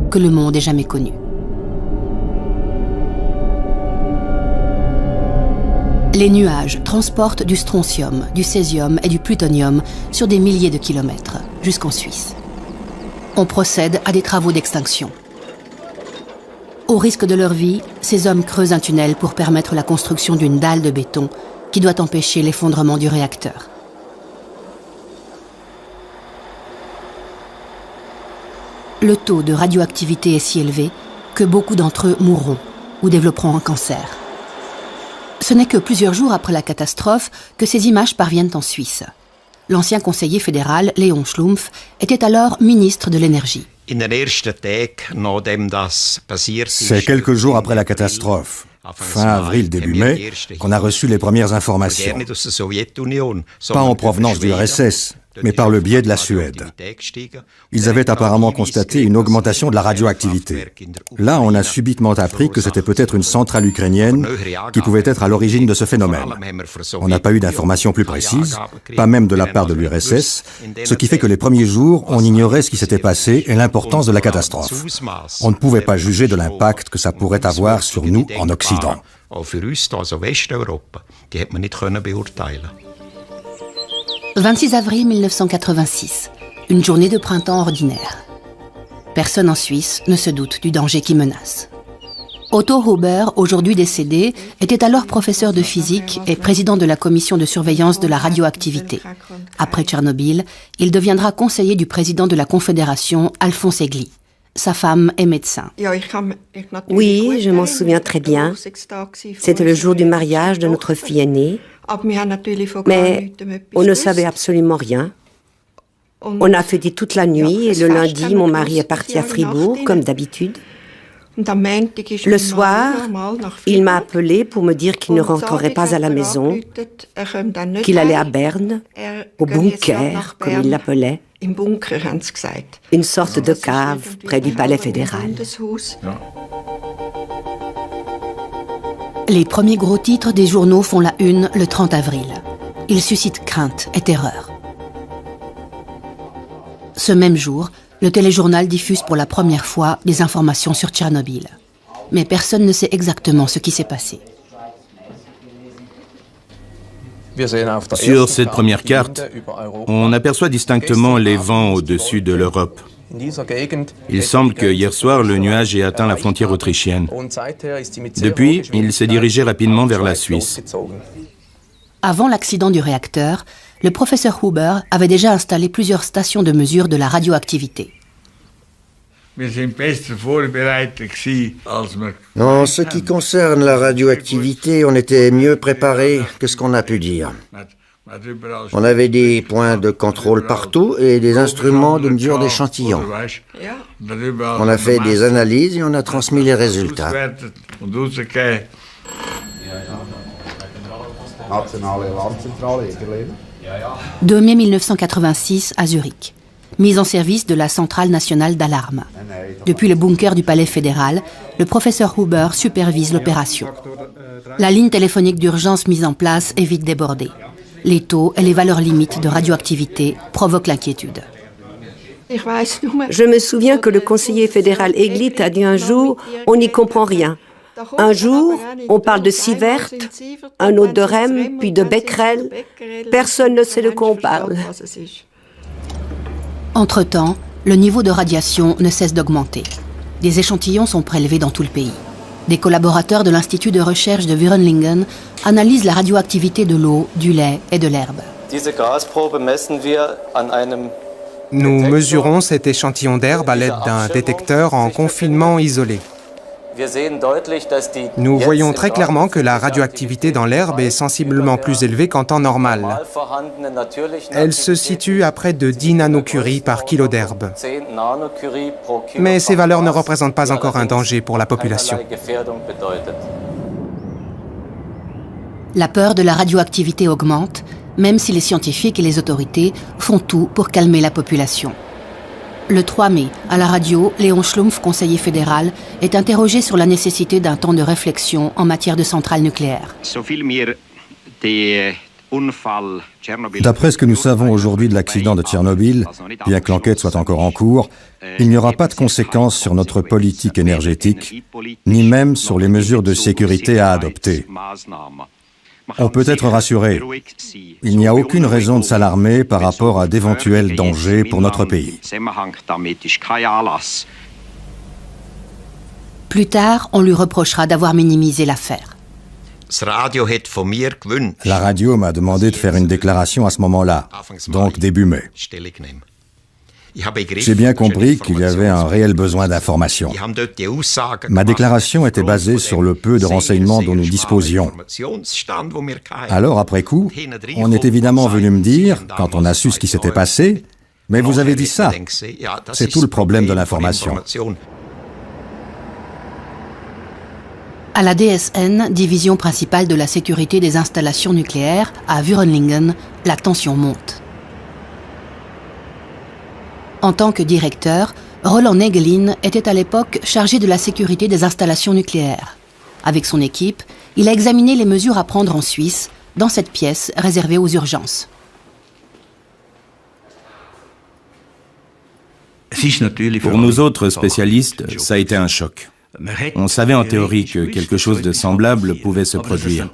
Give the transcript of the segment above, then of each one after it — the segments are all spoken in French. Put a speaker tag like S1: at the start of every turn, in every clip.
S1: que le monde ait jamais connue. Les nuages transportent du strontium, du césium et du plutonium sur des milliers de kilomètres, jusqu'en Suisse. On procède à des travaux d'extinction. Au risque de leur vie, ces hommes creusent un tunnel pour permettre la construction d'une dalle de béton qui doit empêcher l'effondrement du réacteur. Le taux de radioactivité est si élevé que beaucoup d'entre eux mourront ou développeront un cancer. Ce n'est que plusieurs jours après la catastrophe que ces images parviennent en Suisse. L'ancien conseiller fédéral, Léon Schlumpf, était alors ministre de l'Énergie.
S2: C'est quelques jours après la catastrophe, fin avril, début mai, qu'on a reçu les premières informations. Pas en provenance de l'URSS, mais par le biais de la Suède. Ils avaient apparemment constaté une augmentation de la radioactivité. Là, on a subitement appris que c'était peut-être une centrale ukrainienne qui pouvait être à l'origine de ce phénomène. On n'a pas eu d'informations plus précises, pas même de la part de l'URSS, ce qui fait que les premiers jours, on ignorait ce qui s'était passé et l'importance de la catastrophe. On ne pouvait pas juger de l'impact que ça pourrait avoir sur nous en Occident.
S1: 26 avril 1986, une journée de printemps ordinaire. Personne en Suisse ne se doute du danger qui menace. Otto Huber, aujourd'hui décédé, était alors professeur de physique et président de la commission de surveillance de la radioactivité. Après Tchernobyl, il deviendra conseiller du président de la Confédération, Alphonse Egli. Sa femme est médecin.
S3: Oui, je m'en souviens très bien. C'était le jour du mariage de notre fille aînée. Mais on ne savait absolument rien. On a fêté toute la nuit et le lundi, mon mari est parti à Fribourg, comme d'habitude. Le soir, il m'a appelé pour me dire qu'il ne rentrerait pas à la maison, qu'il allait à Berne, au bunker, comme il l'appelait, une sorte de cave près du palais fédéral.
S1: Les premiers gros titres des journaux font la une le 30 avril. Ils suscitent crainte et terreur. Ce même jour, le téléjournal diffuse pour la première fois des informations sur Tchernobyl. Mais personne ne sait exactement ce qui s'est passé.
S4: Sur cette première carte, on aperçoit distinctement les vents au-dessus de l'Europe. Il semble que hier soir, le nuage ait atteint la frontière autrichienne. Depuis, il s'est dirigé rapidement vers la Suisse.
S1: Avant l'accident du réacteur, le professeur Huber avait déjà installé plusieurs stations de mesure de la radioactivité.
S5: En ce qui concerne la radioactivité, on était mieux préparé que ce qu'on a pu dire. On avait des points de contrôle partout et des instruments de mesure d'échantillons. On a fait des analyses et on a transmis les résultats.
S1: 2 mai 1986 à Zurich. Mise en service de la centrale nationale d'alarme. Depuis le bunker du palais fédéral, le professeur Huber supervise l'opération. La ligne téléphonique d'urgence mise en place est vite débordée. Les taux et les valeurs limites de radioactivité provoquent l'inquiétude.
S3: Je me souviens que le conseiller fédéral Egli a dit un jour « on n'y comprend rien ». Un jour, on parle de Sievert, un autre de Rem, puis de Becquerel. Personne ne sait de quoi on parle.
S1: Entre-temps, le niveau de radiation ne cesse d'augmenter. Des échantillons sont prélevés dans tout le pays. Des collaborateurs de l'Institut de recherche de Würenlingen analysent la radioactivité de l'eau, du lait et de l'herbe.
S6: Nous mesurons cet échantillon d'herbe à l'aide d'un détecteur en confinement isolé. Nous voyons très clairement que la radioactivité dans l'herbe est sensiblement plus élevée qu'en temps normal. Elle se situe à près de 10 nanocuries par kilo d'herbe. Mais ces valeurs ne représentent pas encore un danger pour la population.
S1: La peur de la radioactivité augmente, même si les scientifiques et les autorités font tout pour calmer la population. Le 3 mai, à la radio, Léon Schlumpf, conseiller fédéral, est interrogé sur la nécessité d'un temps de réflexion en matière de centrales nucléaires.
S2: D'après ce que nous savons aujourd'hui de l'accident de Tchernobyl, bien que l'enquête soit encore en cours, il n'y aura pas de conséquences sur notre politique énergétique, ni même sur les mesures de sécurité à adopter. On peut être rassuré. Il n'y a aucune raison de s'alarmer par rapport à d'éventuels dangers pour notre pays.
S1: Plus tard, on lui reprochera d'avoir minimisé l'affaire.
S2: La radio m'a demandé de faire une déclaration à ce moment-là, donc début mai. J'ai bien compris qu'il y avait un réel besoin d'information. Ma déclaration était basée sur le peu de renseignements dont nous disposions. Alors, après coup, on est évidemment venu me dire, quand on a su ce qui s'était passé, « Mais vous avez dit ça !» C'est tout le problème de l'information.
S1: À la DSN, division principale de la sécurité des installations nucléaires, à Würenlingen, la tension monte. En tant que directeur, Roland Nägelin était à l'époque chargé de la sécurité des installations nucléaires. Avec son équipe, il a examiné les mesures à prendre en Suisse, dans cette pièce réservée aux urgences.
S4: Pour nous autres spécialistes, ça a été un choc. On savait en théorie que quelque chose de semblable pouvait se produire,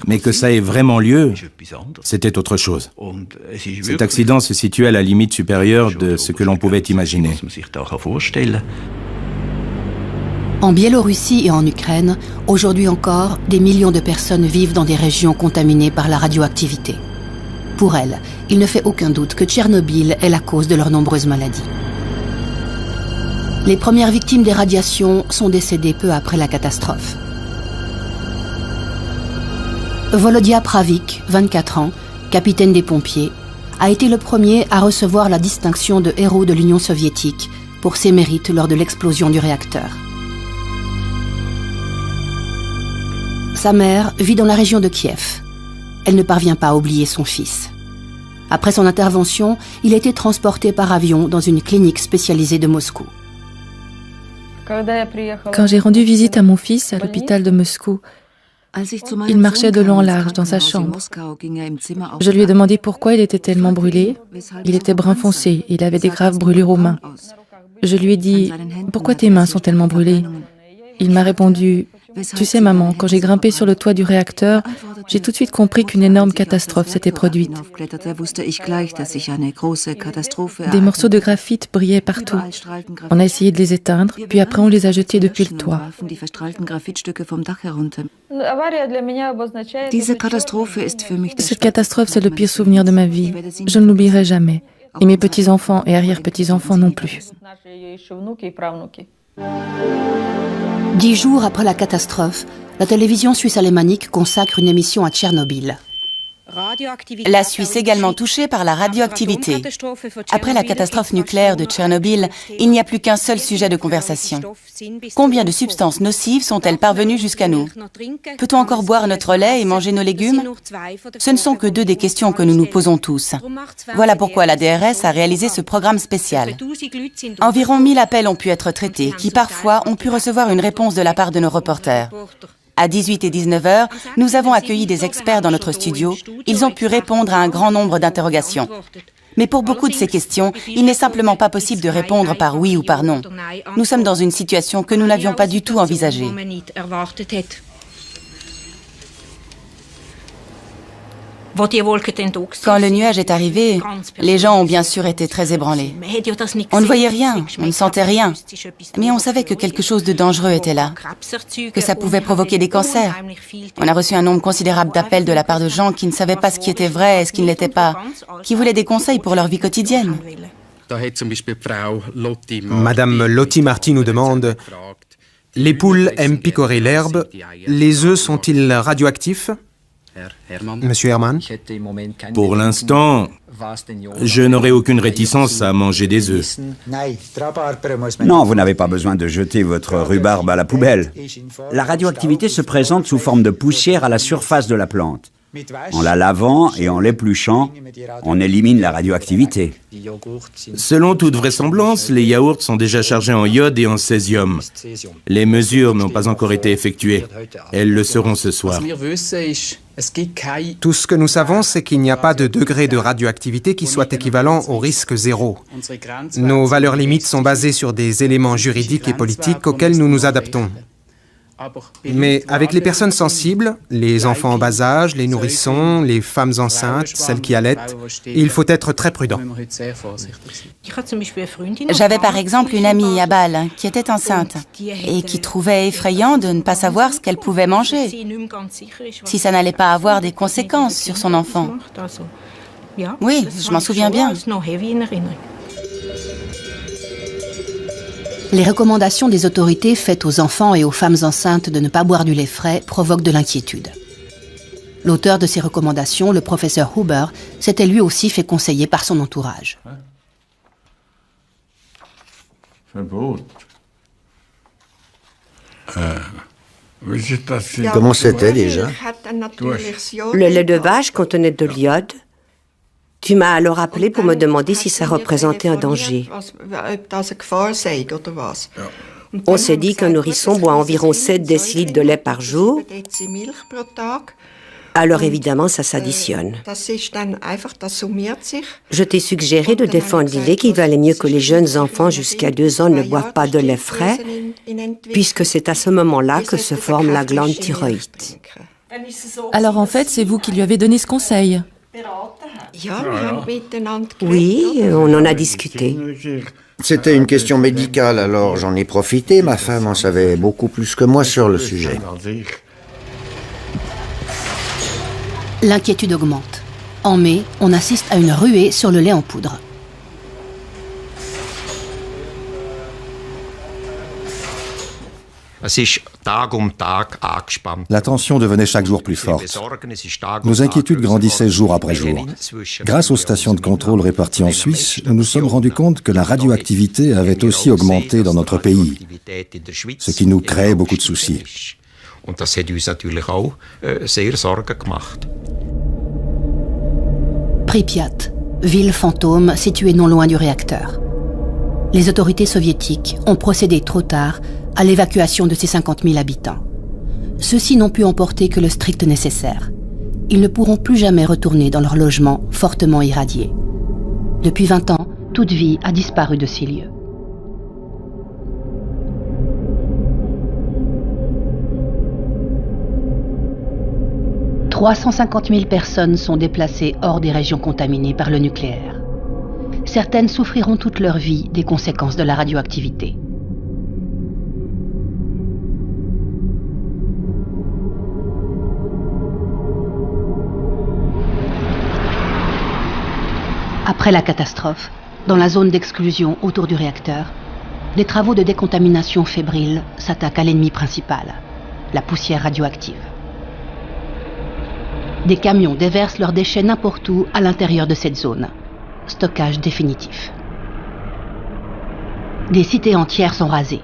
S4: mais que ça ait vraiment lieu, c'était autre chose. Cet accident se situait à la limite supérieure de ce que l'on pouvait imaginer.
S1: En Biélorussie et en Ukraine, aujourd'hui encore, des millions de personnes vivent dans des régions contaminées par la radioactivité. Pour elles, il ne fait aucun doute que Tchernobyl est la cause de leurs nombreuses maladies. Les premières victimes des radiations sont décédées peu après la catastrophe. Volodya Pravik, 24 ans, capitaine des pompiers, a été le premier à recevoir la distinction de héros de l'Union soviétique pour ses mérites lors de l'explosion du réacteur. Sa mère vit dans la région de Kiev. Elle ne parvient pas à oublier son fils. Après son intervention, il a été transporté par avion dans une clinique spécialisée de Moscou.
S7: Quand j'ai rendu visite à mon fils à l'hôpital de Moscou, il marchait de long en large dans sa chambre. Je lui ai demandé pourquoi il était tellement brûlé. Il était brun foncé, il avait des graves brûlures aux mains. Je lui ai dit « Pourquoi tes mains sont tellement brûlées ?» Il m'a répondu « Tu sais maman, quand j'ai grimpé sur le toit du réacteur, j'ai tout de suite compris qu'une énorme catastrophe s'était produite. Des morceaux de graphite brillaient partout. On a essayé de les éteindre, puis après on les a jetés depuis le toit. Cette catastrophe, c'est le pire souvenir de ma vie. Je ne l'oublierai jamais. Et mes petits-enfants et arrière-petits-enfants non plus.
S1: 10 jours après la catastrophe, la télévision suisse alémanique consacre une émission à Tchernobyl.
S8: La Suisse également touchée par la radioactivité. Après la catastrophe nucléaire de Tchernobyl, il n'y a plus qu'un seul sujet de conversation. Combien de substances nocives sont-elles parvenues jusqu'à nous? Peut-on encore boire notre lait et manger nos légumes? Ce ne sont que 2 des questions que nous nous posons tous. Voilà pourquoi la DRS a réalisé ce programme spécial. Environ 1000 appels ont pu être traités, qui parfois ont pu recevoir une réponse de la part de nos reporters. À 18 et 19 heures, nous avons accueilli des experts dans notre studio. Ils ont pu répondre à un grand nombre d'interrogations. Mais pour beaucoup de ces questions, il n'est simplement pas possible de répondre par oui ou par non. Nous sommes dans une situation que nous n'avions pas du tout envisagée. Quand le nuage est arrivé, les gens ont bien sûr été très ébranlés. On ne voyait rien, on ne sentait rien, mais on savait que quelque chose de dangereux était là, que ça pouvait provoquer des cancers. On a reçu un nombre considérable d'appels de la part de gens qui ne savaient pas ce qui était vrai et ce qui ne l'était pas, qui voulaient des conseils pour leur vie quotidienne.
S6: Madame Lotti Marty nous demande « Les poules aiment picorer l'herbe, les œufs sont-ils radioactifs ?» Monsieur Herman?
S4: Pour l'instant, je n'aurai aucune réticence à manger des œufs.
S9: Non, vous n'avez pas besoin de jeter votre rhubarbe à la poubelle. La radioactivité se présente sous forme de poussière à la surface de la plante. En la lavant et en l'épluchant, on élimine la radioactivité.
S4: Selon toute vraisemblance, les yaourts sont déjà chargés en iode et en césium. Les mesures n'ont pas encore été effectuées. Elles le seront ce soir.
S6: Tout ce que nous savons, c'est qu'il n'y a pas de degré de radioactivité qui soit équivalent au risque zéro. Nos valeurs limites sont basées sur des éléments juridiques et politiques auxquels nous nous adaptons. Mais avec les personnes sensibles, les enfants en bas âge, les nourrissons, les femmes enceintes, celles qui allaitent, il faut être très prudent.
S8: J'avais par exemple une amie à Bâle qui était enceinte et qui trouvait effrayant de ne pas savoir ce qu'elle pouvait manger, si ça n'allait pas avoir des conséquences sur son enfant. Oui, je m'en souviens bien.
S1: Les recommandations des autorités faites aux enfants et aux femmes enceintes de ne pas boire du lait frais provoquent de l'inquiétude. L'auteur de ces recommandations, le professeur Huber, s'était lui aussi fait conseiller par son entourage.
S5: Comment c'était déjà?
S3: Le lait de vache contenait de l'iode. Tu m'as alors appelé pour me demander si ça représentait un danger. On s'est dit qu'un nourrisson boit environ 7 décilitres de lait par jour. Alors évidemment, ça s'additionne. Je t'ai suggéré de défendre l'idée qu'il valait mieux que les jeunes enfants jusqu'à 2 ans ne boivent pas de lait frais, puisque c'est à ce moment-là que se forme la glande thyroïde.
S7: Alors en fait, c'est vous qui lui avez donné ce conseil?
S3: Oui, on en a discuté.
S5: C'était une question médicale, alors j'en ai profité. Ma femme en savait beaucoup plus que moi sur le sujet.
S1: L'inquiétude augmente. En mai, on assiste à une ruée sur le lait en poudre.
S2: La tension devenait chaque jour plus forte. Nos inquiétudes grandissaient jour après jour. Grâce aux stations de contrôle réparties en Suisse, nous nous sommes rendus compte que la radioactivité avait aussi augmenté dans notre pays, ce qui nous créait beaucoup de soucis.
S1: Pripyat, ville fantôme située non loin du réacteur. Les autorités soviétiques ont procédé trop tard à l'évacuation de ces 50 000 habitants. Ceux-ci n'ont pu emporter que le strict nécessaire. Ils ne pourront plus jamais retourner dans leur logement fortement irradié. Depuis 20 ans, toute vie a disparu de ces lieux. « 350 000 personnes sont déplacées hors des régions contaminées par le nucléaire. Certaines souffriront toute leur vie des conséquences de la radioactivité. Après la catastrophe, dans la zone d'exclusion autour du réacteur, des travaux de décontamination fébrile s'attaquent à l'ennemi principal, la poussière radioactive. Des camions déversent leurs déchets n'importe où à l'intérieur de cette zone. Stockage définitif. Des cités entières sont rasées.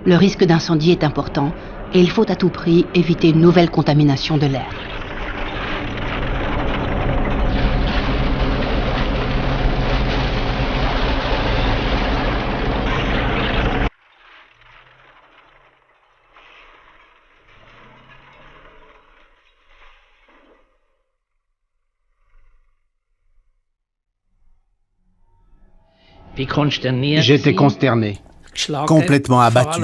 S1: Le risque d'incendie est important et il faut à tout prix éviter une nouvelle contamination de l'air.
S10: J'étais consterné, complètement abattu.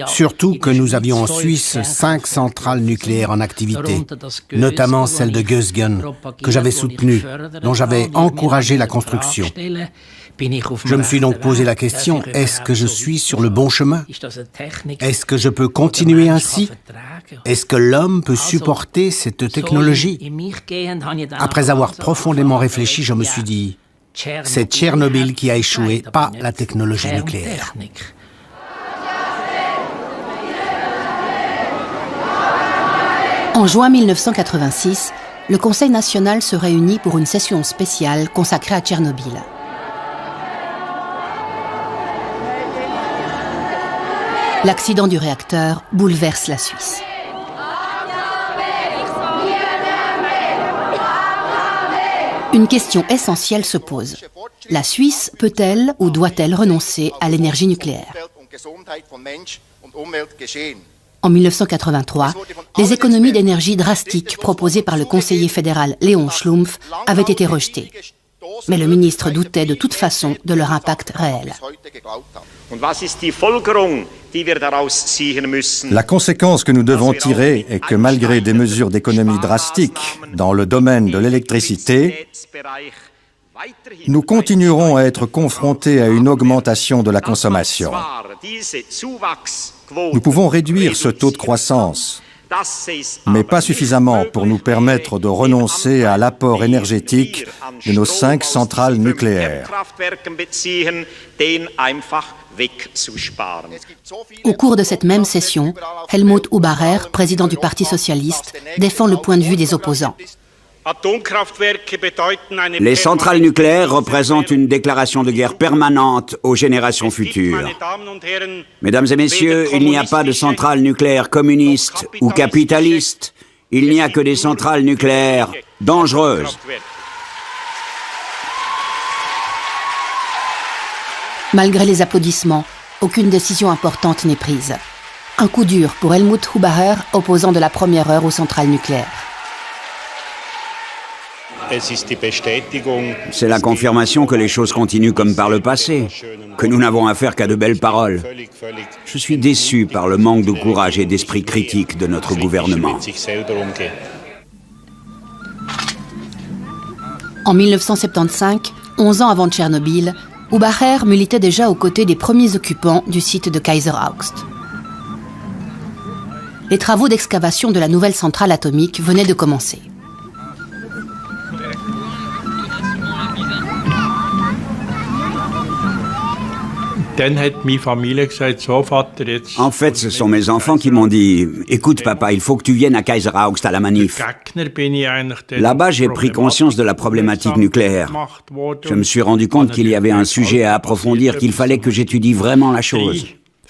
S10: Surtout que nous avions en Suisse 5 centrales nucléaires en activité, notamment celle de Gösgen, que j'avais soutenue, dont j'avais encouragé la construction. Je me suis donc posé la question, est-ce que je suis sur le bon chemin? Est-ce que je peux continuer ainsi? Est-ce que l'homme peut supporter cette technologie? Après avoir profondément réfléchi, je me suis dit, c'est Tchernobyl qui a échoué, pas la technologie nucléaire.
S1: En juin 1986, le Conseil national se réunit pour une session spéciale consacrée à Tchernobyl. L'accident du réacteur bouleverse la Suisse. Une question essentielle se pose. La Suisse peut-elle ou doit-elle renoncer à l'énergie nucléaire ? En 1983, les économies d'énergie drastiques proposées par le conseiller fédéral Léon Schlumpf avaient été rejetées. Mais le ministre doutait de toute façon de leur impact réel.
S2: La conséquence que nous devons tirer est que malgré des mesures d'économie drastiques dans le domaine de l'électricité, nous continuerons à être confrontés à une augmentation de la consommation. Nous pouvons réduire ce taux de croissance, mais pas suffisamment pour nous permettre de renoncer à l'apport énergétique de nos 5 centrales nucléaires.
S1: Au cours de cette même session, Helmut Hubacher, président du Parti socialiste, défend le point de vue des opposants.
S9: Les centrales nucléaires représentent une déclaration de guerre permanente aux générations futures. Mesdames et messieurs, il n'y a pas de centrales nucléaires communistes ou capitalistes. Il n'y a que des centrales nucléaires dangereuses.
S1: Malgré les applaudissements, aucune décision importante n'est prise. Un coup dur pour Helmut Hubacher, opposant de la première heure aux centrales nucléaires.
S9: C'est la confirmation que les choses continuent comme par le passé, que nous n'avons affaire qu'à de belles paroles. Je suis déçu par le manque de courage et d'esprit critique de notre gouvernement.
S1: En 1975, 11 ans avant Tchernobyl, Hubacher militait déjà aux côtés des premiers occupants du site de Kaiser Augst. Les travaux d'excavation de la nouvelle centrale atomique venaient de commencer.
S9: En fait, ce sont mes enfants qui m'ont dit « Écoute papa, il faut que tu viennes à Kaiser Augst à la manif ». Là-bas, j'ai pris conscience de la problématique nucléaire. Je me suis rendu compte qu'il y avait un sujet à approfondir, qu'il fallait que j'étudie vraiment la chose.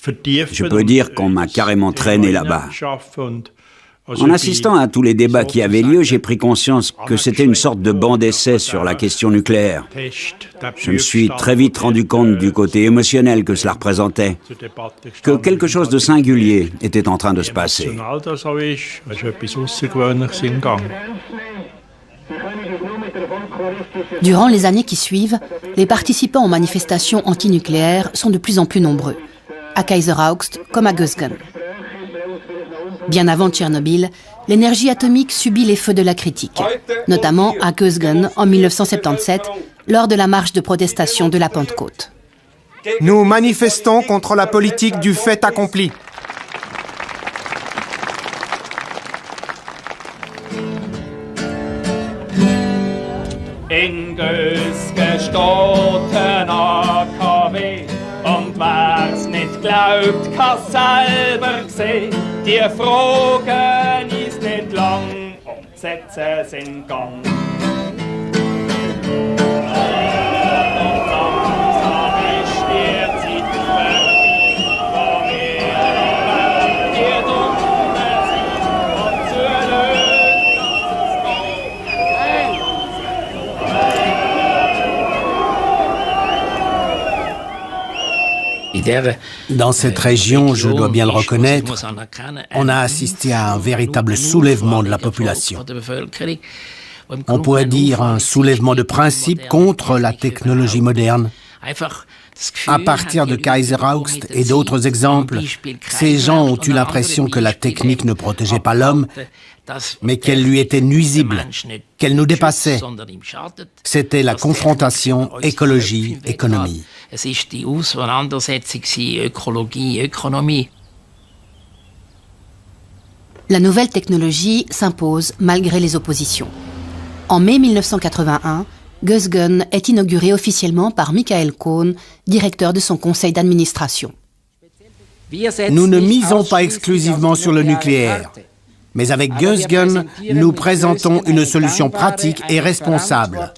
S9: Je peux dire qu'on m'a carrément traîné là-bas. En assistant à tous les débats qui avaient lieu, j'ai pris conscience que c'était une sorte de banc d'essai sur la question nucléaire. Je me suis très vite rendu compte du côté émotionnel que cela représentait, que quelque chose de singulier était en train de se passer.
S1: Durant les années qui suivent, les participants aux manifestations antinucléaires sont de plus en plus nombreux, à Kaiser Augst comme à Gösgen. Bien avant Tchernobyl, l'énergie atomique subit les feux de la critique, notamment à Gösgen en 1977, lors de la marche de protestation de la Pentecôte.
S6: Nous manifestons contre la politique du fait accompli.
S11: In Gösgen steht ein AKW. Und wer's nicht glaubt, kann's selber sehen. Die Fragen ist nicht lang und die Sätze sind Gang.
S10: Dans cette région, je dois bien le reconnaître, on a assisté à un véritable soulèvement de la population. On pourrait dire un soulèvement de principe contre la technologie moderne. À partir de Kaiser Augst et d'autres exemples, ces gens ont eu l'impression que la technique ne protégeait pas l'homme, mais qu'elle lui était nuisible, qu'elle nous dépassait. C'était la confrontation écologie-économie.
S1: La nouvelle technologie s'impose malgré les oppositions. En mai 1981, Gösgen est inauguré officiellement par Michael Cohn, directeur de son conseil d'administration.
S10: Nous ne misons pas exclusivement sur le nucléaire. Mais avec Gösgen, nous présentons une solution pratique et responsable.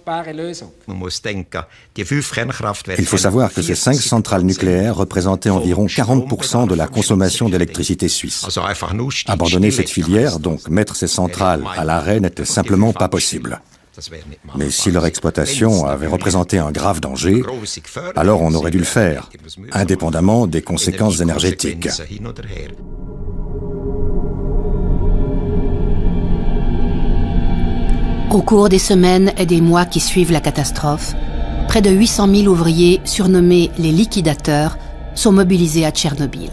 S2: Il faut savoir que ces 5 centrales nucléaires représentaient environ 40% de la consommation d'électricité suisse. Abandonner cette filière, donc mettre ces centrales à l'arrêt, n'était simplement pas possible. Mais si leur exploitation avait représenté un grave danger, alors on aurait dû le faire, indépendamment des conséquences énergétiques.
S1: Au cours des semaines et des mois qui suivent la catastrophe, près de 800 000 ouvriers, surnommés les liquidateurs, sont mobilisés à Tchernobyl.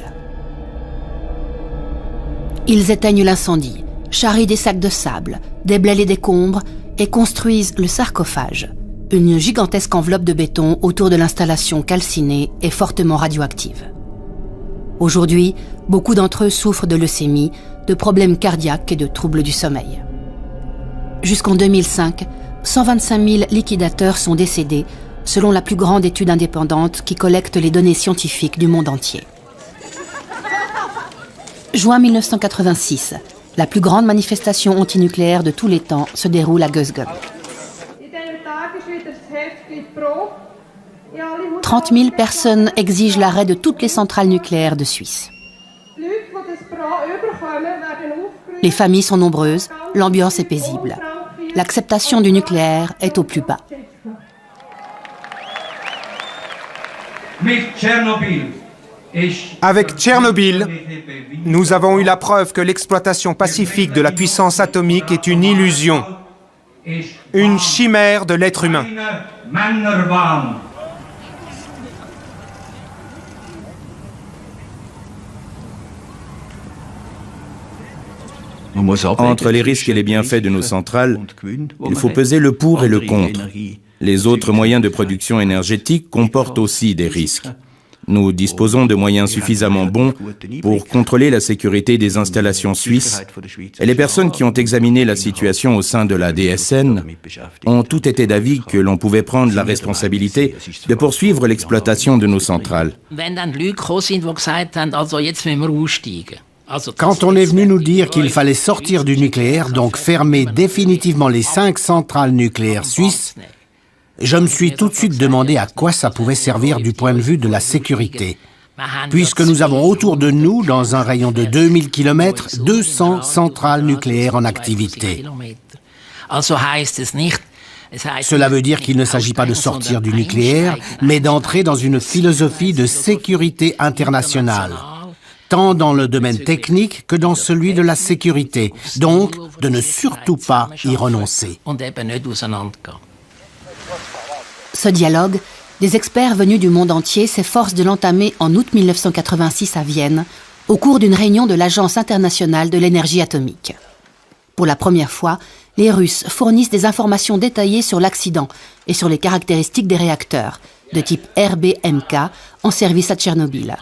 S1: Ils éteignent l'incendie, charrient des sacs de sable, déblaient les décombres et construisent le sarcophage, une gigantesque enveloppe de béton autour de l'installation calcinée et fortement radioactive. Aujourd'hui, beaucoup d'entre eux souffrent de leucémie, de problèmes cardiaques et de troubles du sommeil. Jusqu'en 2005, 125 000 liquidateurs sont décédés, selon la plus grande étude indépendante qui collecte les données scientifiques du monde entier. Juin 1986, la plus grande manifestation antinucléaire de tous les temps se déroule à Gösgen. 30 000 personnes exigent l'arrêt de toutes les centrales nucléaires de Suisse. Les familles sont nombreuses, l'ambiance est paisible. L'acceptation du nucléaire est au plus bas.
S6: Avec Tchernobyl, nous avons eu la preuve que l'exploitation pacifique de la puissance atomique est une illusion, une chimère de l'être humain.
S4: Entre les risques et les bienfaits de nos centrales, il faut peser le pour et le contre. Les autres moyens de production énergétique comportent aussi des risques. Nous disposons de moyens suffisamment bons pour contrôler la sécurité des installations suisses, et les personnes qui ont examiné la situation au sein de la DSN ont toutes été d'avis que l'on pouvait prendre la responsabilité de poursuivre l'exploitation de nos centrales.
S10: Quand on est venu nous dire qu'il fallait sortir du nucléaire, donc fermer définitivement les 5 centrales nucléaires suisses, je me suis tout de suite demandé à quoi ça pouvait servir du point de vue de la sécurité. Puisque nous avons autour de nous, dans un rayon de 2000 km, 200 centrales nucléaires en activité. Cela veut dire qu'il ne s'agit pas de sortir du nucléaire, mais d'entrer dans une philosophie de sécurité internationale, tant dans le domaine technique que dans celui de la sécurité, donc de ne surtout pas y renoncer.
S1: Ce dialogue, des experts venus du monde entier s'efforcent de l'entamer en août 1986 à Vienne, au cours d'une réunion de l'Agence internationale de l'énergie atomique. Pour la première fois, les Russes fournissent des informations détaillées sur l'accident et sur les caractéristiques des réacteurs, de type RBMK, en service à Tchernobyl.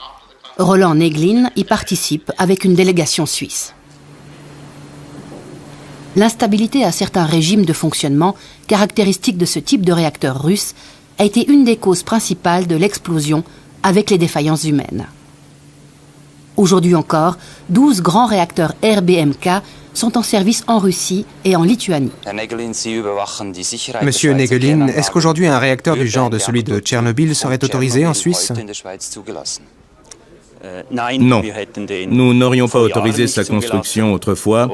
S1: Roland Neglin y participe avec une délégation suisse. L'instabilité à certains régimes de fonctionnement, caractéristique de ce type de réacteur russe, a été une des causes principales de l'explosion avec les défaillances humaines. Aujourd'hui encore, 12 grands réacteurs RBMK sont en service en Russie et en Lituanie.
S6: Monsieur Negelin, est-ce qu'aujourd'hui un réacteur du genre de celui de Tchernobyl serait autorisé en Suisse ?
S4: Non, nous n'aurions pas autorisé sa construction autrefois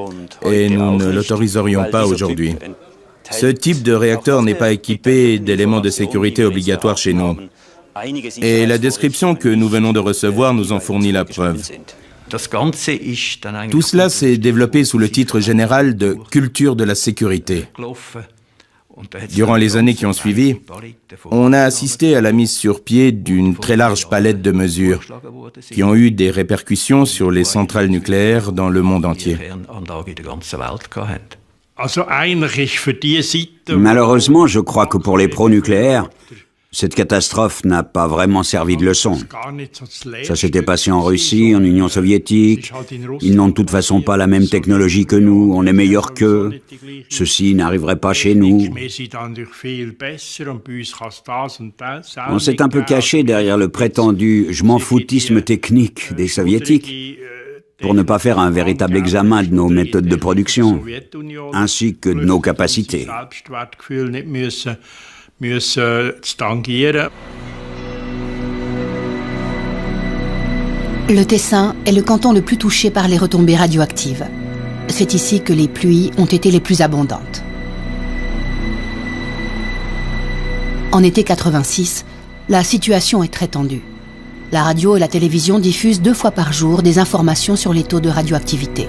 S4: et nous ne l'autoriserions pas aujourd'hui. Ce type de réacteur n'est pas équipé d'éléments de sécurité obligatoires chez nous. Et la description que nous venons de recevoir nous en fournit la preuve. Tout cela s'est développé sous le titre général de « culture de la sécurité ». Durant les années qui ont suivi, on a assisté à la mise sur pied d'une très large palette de mesures qui ont eu des répercussions sur les centrales nucléaires dans le monde entier.
S9: Malheureusement, je crois que pour les pro-nucléaires, cette catastrophe n'a pas vraiment servi de leçon. Ça s'était passé en Russie, en Union soviétique. Ils n'ont de toute façon pas la même technologie que nous, on est meilleurs qu'eux. Ceci n'arriverait pas chez nous. On s'est un peu caché derrière le prétendu « je m'en foutisme technique » des soviétiques, pour ne pas faire un véritable examen de nos méthodes de production, ainsi que de nos capacités.
S1: Le Tessin est le canton le plus touché par les retombées radioactives. C'est ici que les pluies ont été les plus abondantes. En été 86, la situation est très tendue. La radio et la télévision diffusent 2 fois par jour des informations sur les taux de radioactivité.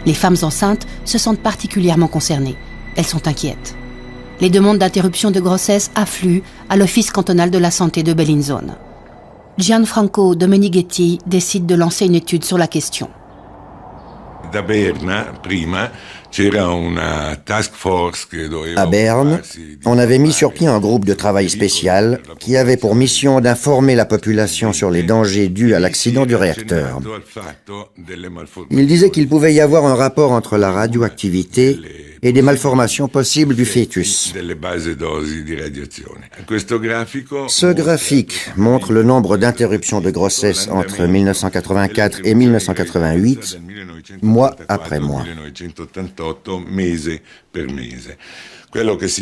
S1: Les femmes enceintes se sentent particulièrement concernées. Elles sont inquiètes. Les demandes d'interruption de grossesse affluent à l'Office cantonal de la santé de Bellinzone. Gianfranco Domenighetti décide de lancer une étude sur la question.
S5: À Berne, on avait mis sur pied un groupe de travail spécial qui avait pour mission d'informer la population sur les dangers dus à l'accident du réacteur. Il disait qu'il pouvait y avoir un rapport entre la radioactivité et des malformations possibles du fœtus. Ce graphique montre le nombre d'interruptions de grossesse entre 1984 et 1988, mois après mois.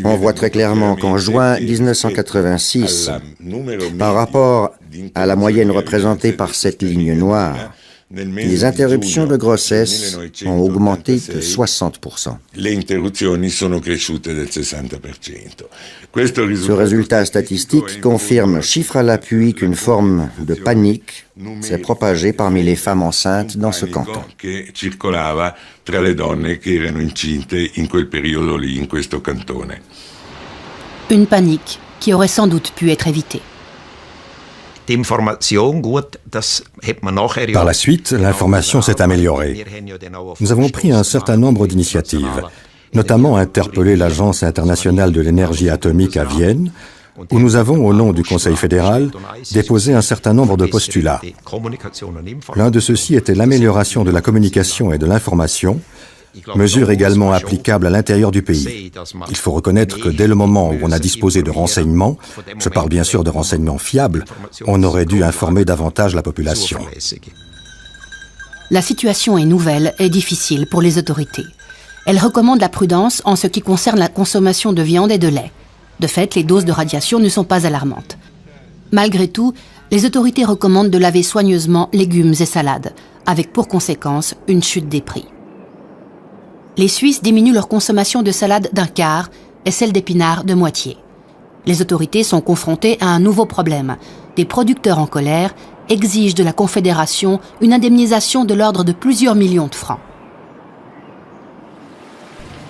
S5: On voit très clairement qu'en juin 1986, par rapport à la moyenne représentée par cette ligne noire, les interruptions de grossesse ont augmenté de 60%. Ce résultat statistique confirme, chiffre à l'appui, qu'une forme de panique s'est propagée parmi les femmes enceintes dans ce canton.
S1: Une panique qui aurait sans doute pu être évitée.
S2: Par la suite, l'information s'est améliorée. Nous avons pris un certain nombre d'initiatives, notamment interpellé l'Agence internationale de l'énergie atomique à Vienne, où nous avons, au nom du Conseil fédéral, déposé un certain nombre de postulats. L'un de ceux-ci était l'amélioration de la communication et de l'information, mesure également applicable à l'intérieur du pays. Il faut reconnaître que dès le moment où on a disposé de renseignements, je parle bien sûr de renseignements fiables, on aurait dû informer davantage la population.
S1: La situation est nouvelle et difficile pour les autorités. Elles recommandent la prudence en ce qui concerne la consommation de viande et de lait. De fait, les doses de radiation ne sont pas alarmantes. Malgré tout, les autorités recommandent de laver soigneusement légumes et salades, avec pour conséquence une chute des prix. Les Suisses diminuent leur consommation de salade d'un quart et celle d'épinards de moitié. Les autorités sont confrontées à un nouveau problème. Des producteurs en colère exigent de la Confédération une indemnisation de l'ordre de plusieurs millions de francs.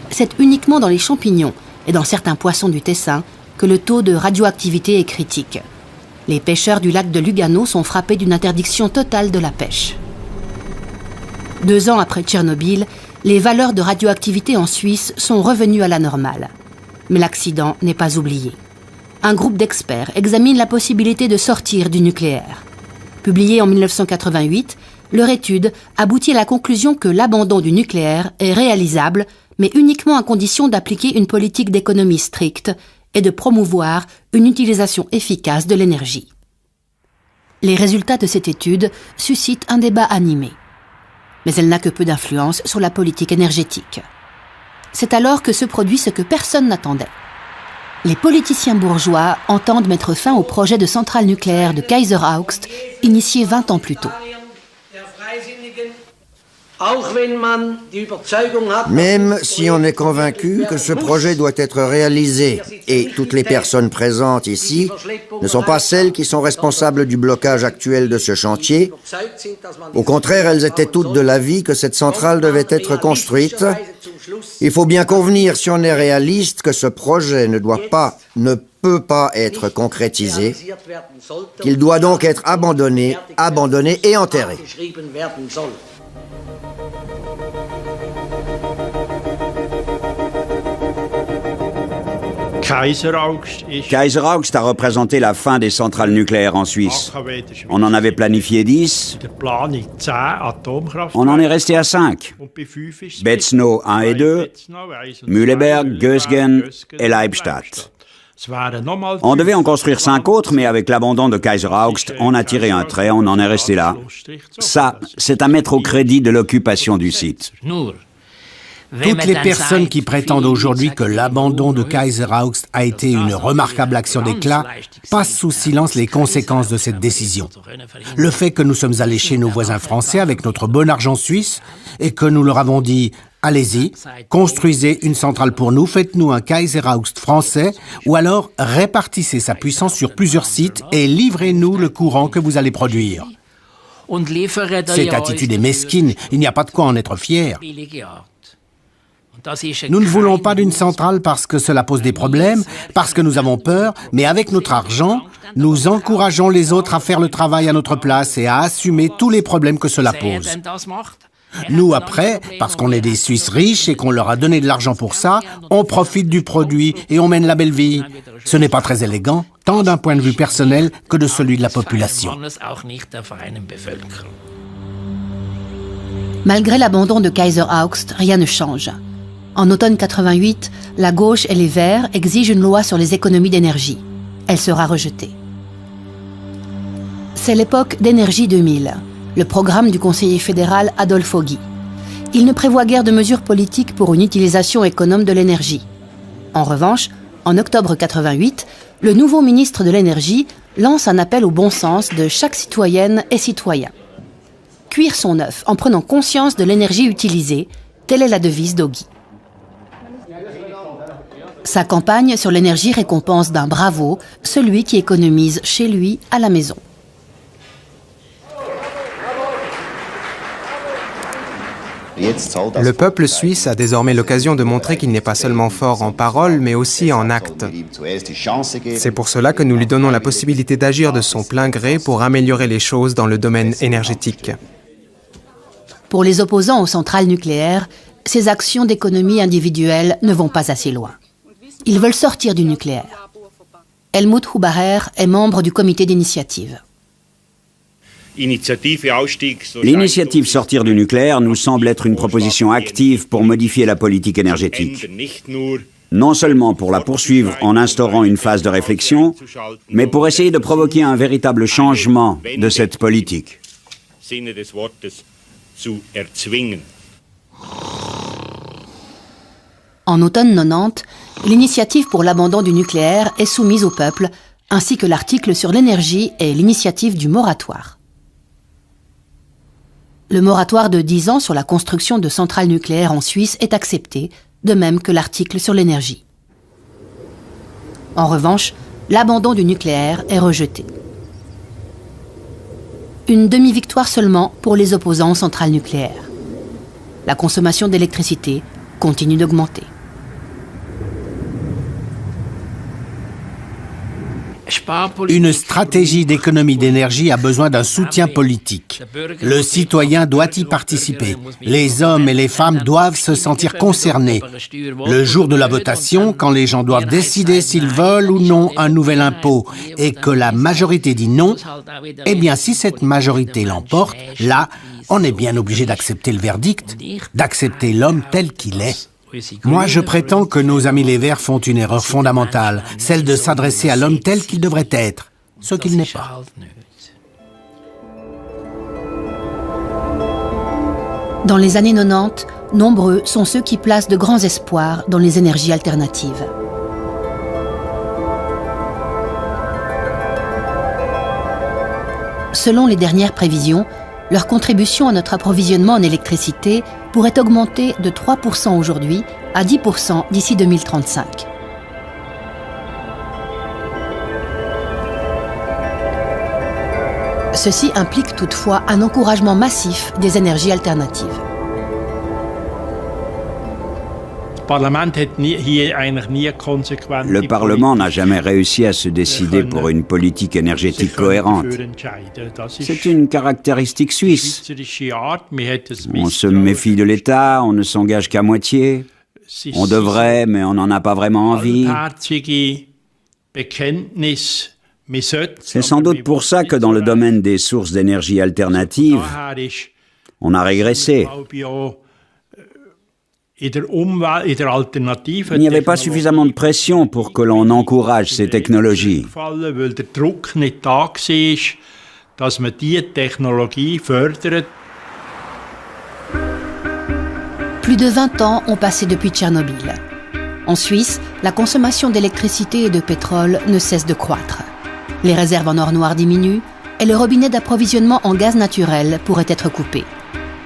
S1: C'est uniquement dans les champignons et dans certains poissons du Tessin que le taux de radioactivité est critique. Les pêcheurs du lac de Lugano sont frappés d'une interdiction totale de la pêche. 2 ans après Tchernobyl, les valeurs de radioactivité en Suisse sont revenues à la normale. Mais l'accident n'est pas oublié. Un groupe d'experts examine la possibilité de sortir du nucléaire. Publiée en 1988, leur étude aboutit à la conclusion que l'abandon du nucléaire est réalisable, mais uniquement à condition d'appliquer une politique d'économie stricte et de promouvoir une utilisation efficace de l'énergie. Les résultats de cette étude suscitent un débat animé. Mais elle n'a que peu d'influence sur la politique énergétique. C'est alors que se produit ce que personne n'attendait. Les politiciens bourgeois entendent mettre fin au projet de centrale nucléaire de Kaiser Augst, initié 20 ans plus tôt.
S5: Même si on est convaincu que ce projet doit être réalisé, et toutes les personnes présentes ici ne sont pas celles qui sont responsables du blocage actuel de ce chantier, au contraire, elles étaient toutes de l'avis que cette centrale devait être construite, il faut bien convenir, si on est réaliste, que ce projet ne peut pas être concrétisé, qu'il doit donc être abandonné et enterré.
S9: Kaiser Augst a représenté la fin des centrales nucléaires en Suisse. On en avait planifié 10. On en est resté à 5. Betzno 1 et 2, Mühleberg, Gösgen et Leibstadt. On devait en construire 5 autres, mais avec l'abandon de Kaiser Augst, on a tiré un trait, on en est resté là. Ça, c'est à mettre au crédit de l'occupation du site.
S10: Toutes les personnes qui prétendent aujourd'hui que l'abandon de Kaiser Augst a été une remarquable action d'éclat passent sous silence les conséquences de cette décision. Le fait que nous sommes allés chez nos voisins français avec notre bon argent suisse et que nous leur avons dit « Allez-y, construisez une centrale pour nous, faites-nous un Kaiser Augst français ou alors répartissez sa puissance sur plusieurs sites et livrez-nous le courant que vous allez produire. » Cette attitude est mesquine, il n'y a pas de quoi en être fier. Nous ne voulons pas d'une centrale parce que cela pose des problèmes, parce que nous avons peur, mais avec notre argent, nous encourageons les autres à faire le travail à notre place et à assumer tous les problèmes que cela pose. Nous, après, parce qu'on est des Suisses riches et qu'on leur a donné de l'argent pour ça, on profite du produit et on mène la belle vie. Ce n'est pas très élégant, tant d'un point de vue personnel que de celui de la population.
S1: Malgré l'abandon de Kaiser Augst, rien ne change. En automne 88, la gauche et les Verts exigent une loi sur les économies d'énergie. Elle sera rejetée. C'est l'époque d'Énergie 2000, le programme du conseiller fédéral Adolfo Guy. Il ne prévoit guère de mesures politiques pour une utilisation économe de l'énergie. En revanche, en octobre 88, le nouveau ministre de l'Énergie lance un appel au bon sens de chaque citoyenne et citoyen. Cuire son œuf en prenant conscience de l'énergie utilisée, telle est la devise d'Ogui. Sa campagne sur l'énergie récompense d'un bravo celui qui économise chez lui à la maison.
S6: Le peuple suisse a désormais l'occasion de montrer qu'il n'est pas seulement fort en parole, mais aussi en actes. C'est pour cela que nous lui donnons la possibilité d'agir de son plein gré pour améliorer les choses dans le domaine énergétique.
S1: Pour les opposants aux centrales nucléaires, ces actions d'économie individuelle ne vont pas assez loin. Ils veulent sortir du nucléaire. Helmut Hubacher est membre du comité d'initiative.
S9: L'initiative Sortir du nucléaire nous semble être une proposition active pour modifier la politique énergétique. Non seulement pour la poursuivre en instaurant une phase de réflexion, mais pour essayer de provoquer un véritable changement de cette politique.
S1: En automne 90, l'initiative pour l'abandon du nucléaire est soumise au peuple, ainsi que l'article sur l'énergie et l'initiative du moratoire. Le moratoire de 10 ans sur la construction de centrales nucléaires en Suisse est accepté, de même que l'article sur l'énergie. En revanche, l'abandon du nucléaire est rejeté. Une demi-victoire seulement pour les opposants aux centrales nucléaires. La consommation d'électricité continue d'augmenter.
S10: Une stratégie d'économie d'énergie a besoin d'un soutien politique. Le citoyen doit y participer. Les hommes et les femmes doivent se sentir concernés. Le jour de la votation, quand les gens doivent décider s'ils veulent ou non un nouvel impôt et que la majorité dit non, eh bien si cette majorité l'emporte, là, on est bien obligé d'accepter le verdict, d'accepter l'homme tel qu'il est. Moi, je prétends que nos amis les Verts font une erreur fondamentale, celle de s'adresser à l'homme tel qu'il devrait être, ce qu'il n'est pas.
S1: Dans les années 90, nombreux sont ceux qui placent de grands espoirs dans les énergies alternatives. Selon les dernières prévisions, leur contribution à notre approvisionnement en électricité pourrait augmenter de 3% aujourd'hui à 10% d'ici 2035. Ceci implique toutefois un encouragement massif des énergies alternatives.
S9: Le Parlement n'a jamais réussi à se décider pour une politique énergétique cohérente. C'est une caractéristique suisse. On se méfie de l'État, on ne s'engage qu'à moitié. On devrait, mais on n'en a pas vraiment envie. C'est sans doute pour ça que dans le domaine des sources d'énergie alternatives, on a régressé. Il n'y avait pas suffisamment de pression pour que l'on encourage ces technologies.
S1: Plus de 20 ans ont passé depuis Tchernobyl. En Suisse, la consommation d'électricité et de pétrole ne cesse de croître. Les réserves en or noir diminuent et le robinet d'approvisionnement en gaz naturel pourrait être coupé.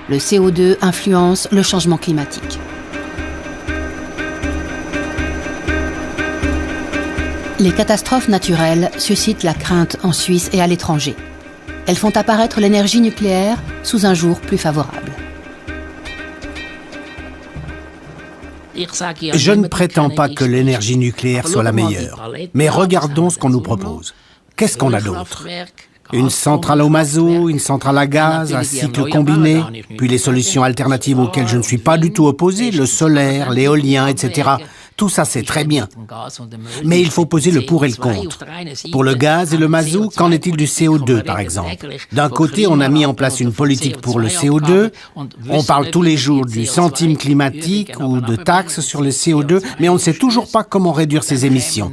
S1: Le CO2 influence le changement climatique. Les catastrophes naturelles suscitent la crainte en Suisse et à l'étranger. Elles font apparaître l'énergie nucléaire sous un jour plus favorable.
S10: Je ne prétends pas que l'énergie nucléaire soit la meilleure, mais regardons ce qu'on nous propose. Qu'est-ce qu'on a d'autre? Une centrale au mazout, une centrale à gaz, à cycle combiné, puis les solutions alternatives auxquelles je ne suis pas du tout opposé, le solaire, l'éolien, etc. Tout ça, c'est très bien. Mais il faut poser le pour et le contre. Pour le gaz et le mazout, qu'en est-il du CO2, par exemple? D'un côté, on a mis en place une politique pour le CO2. On parle tous les jours du centime climatique ou de taxes sur le CO2, mais on ne sait toujours pas comment réduire ces émissions.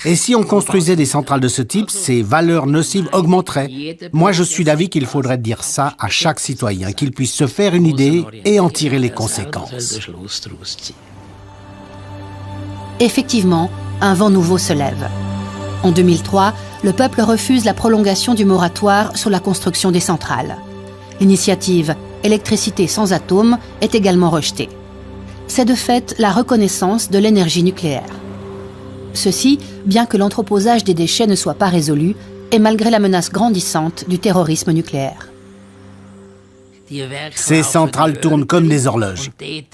S10: Et si on construisait des centrales de ce type, ces valeurs nocives augmenteraient. Moi, je suis d'avis qu'il faudrait dire ça à chaque citoyen, qu'il puisse se faire une idée et en tirer les conséquences.
S1: Effectivement, un vent nouveau se lève. En 2003, le peuple refuse la prolongation du moratoire sur la construction des centrales. L'initiative « Électricité sans atomes » est également rejetée. C'est de fait la reconnaissance de l'énergie nucléaire. Ceci, bien que l'entreposage des déchets ne soit pas résolu, et malgré la menace grandissante du terrorisme nucléaire.
S10: Ces centrales tournent comme des horloges.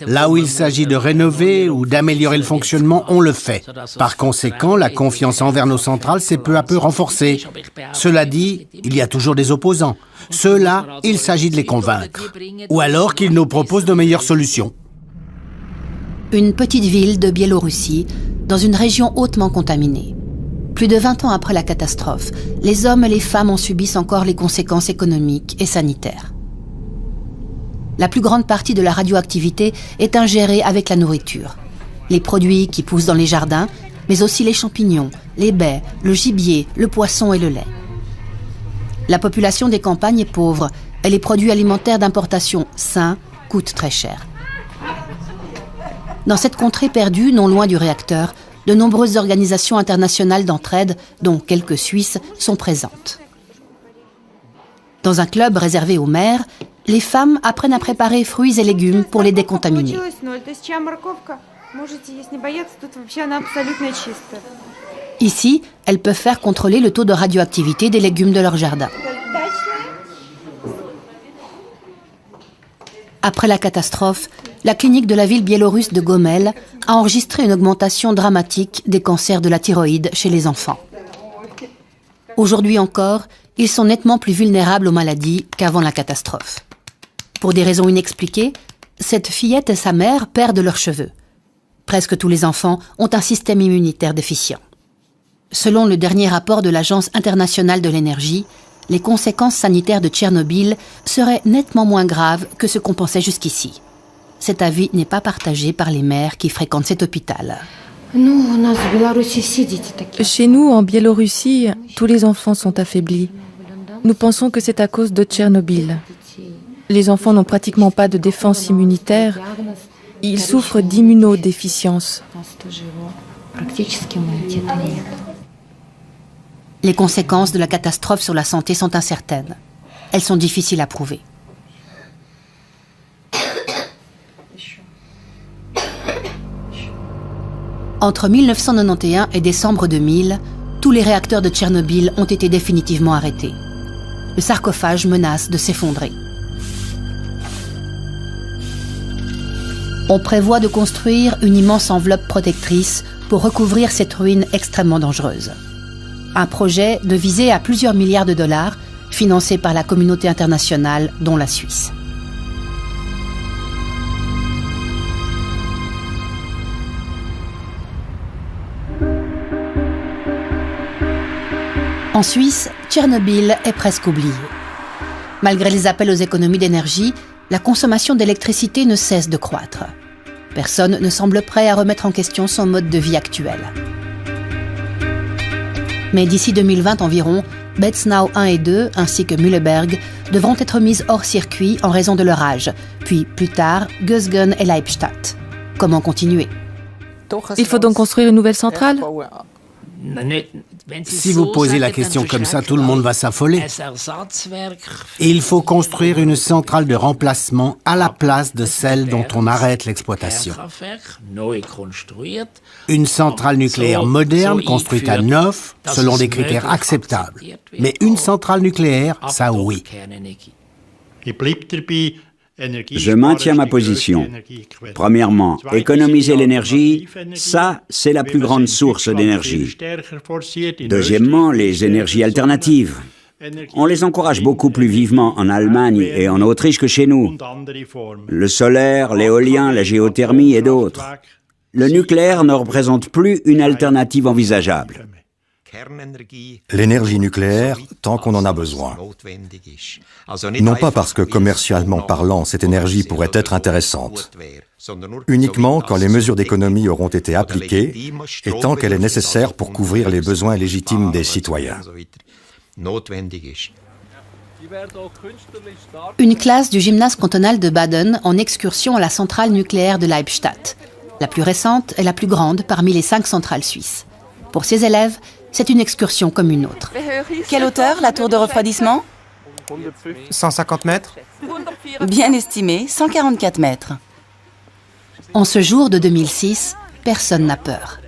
S10: Là où il s'agit de rénover ou d'améliorer le fonctionnement, on le fait. Par conséquent, la confiance envers nos centrales s'est peu à peu renforcée. Cela dit, il y a toujours des opposants. Ceux-là, il s'agit de les convaincre. Ou alors qu'ils nous proposent de meilleures solutions.
S1: Une petite ville de Biélorussie, dans une région hautement contaminée. Plus de 20 ans après la catastrophe, les hommes et les femmes en subissent encore les conséquences économiques et sanitaires. La plus grande partie de la radioactivité est ingérée avec la nourriture. Les produits qui poussent dans les jardins, mais aussi les champignons, les baies, le gibier, le poisson et le lait. La population des campagnes est pauvre et les produits alimentaires d'importation sains coûtent très cher. Dans cette contrée perdue, non loin du réacteur, de nombreuses organisations internationales d'entraide, dont quelques Suisses, sont présentes. Dans un club réservé aux mères, les femmes apprennent à préparer fruits et légumes pour les décontaminer. Ici, elles peuvent faire contrôler le taux de radioactivité des légumes de leur jardin. Après la catastrophe, la clinique de la ville biélorusse de Gomel a enregistré une augmentation dramatique des cancers de la thyroïde chez les enfants. Aujourd'hui encore, ils sont nettement plus vulnérables aux maladies qu'avant la catastrophe. Pour des raisons inexpliquées, cette fillette et sa mère perdent leurs cheveux. Presque tous les enfants ont un système immunitaire déficient. Selon le dernier rapport de l'Agence internationale de l'énergie, les conséquences sanitaires de Tchernobyl seraient nettement moins graves que ce qu'on pensait jusqu'ici. Cet avis n'est pas partagé par les mères qui fréquentent cet hôpital.
S7: Chez nous, en Biélorussie, tous les enfants sont affaiblis. Nous pensons que c'est à cause de Tchernobyl. Les enfants n'ont pratiquement pas de défense immunitaire. Ils souffrent d'immunodéficience.
S1: Les conséquences de la catastrophe sur la santé sont incertaines. Elles sont difficiles à prouver. Entre 1991 et décembre 2000, tous les réacteurs de Tchernobyl ont été définitivement arrêtés. Le sarcophage menace de s'effondrer. On prévoit de construire une immense enveloppe protectrice pour recouvrir cette ruine extrêmement dangereuse. Un projet de visée à plusieurs milliards de dollars, financé par la communauté internationale, dont la Suisse. En Suisse, Tchernobyl est presque oublié. Malgré les appels aux économies d'énergie, la consommation d'électricité ne cesse de croître. Personne ne semble prêt à remettre en question son mode de vie actuel. Mais d'ici 2020 environ, Betznau 1 et 2, ainsi que Mühleberg, devront être mises hors circuit en raison de leur âge, puis plus tard, Gösgen et Leibstadt. Comment continuer?
S7: Il faut donc construire une nouvelle centrale?
S10: Si vous posez la question comme ça, tout le monde va s'affoler. Il faut construire une centrale de remplacement à la place de celle dont on arrête l'exploitation. Une centrale nucléaire moderne, construite à neuf, selon des critères acceptables. Mais une centrale nucléaire, ça oui.
S9: Je maintiens ma position. Premièrement, économiser l'énergie, ça, c'est la plus grande source d'énergie. Deuxièmement, les énergies alternatives. On les encourage beaucoup plus vivement en Allemagne et en Autriche que chez nous. Le solaire, l'éolien, la géothermie et d'autres. Le nucléaire ne représente plus une alternative envisageable.
S2: L'énergie nucléaire, tant qu'on en a besoin. Non pas parce que commercialement parlant, cette énergie pourrait être intéressante, uniquement quand les mesures d'économie auront été appliquées et tant qu'elle est nécessaire pour couvrir les besoins légitimes des citoyens.
S1: Une classe du gymnase cantonal de Baden en excursion à la centrale nucléaire de Leibstadt. La plus récente et la plus grande parmi les 5 centrales suisses. Pour ces élèves, c'est une excursion comme une autre.
S8: Quelle hauteur, la tour de refroidissement?
S6: 150 mètres.
S8: Bien estimé, 144 mètres.
S1: En ce jour de 2006, personne n'a peur.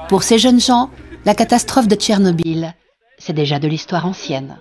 S1: Pour ces jeunes gens, la catastrophe de Tchernobyl, c'est déjà de l'histoire ancienne.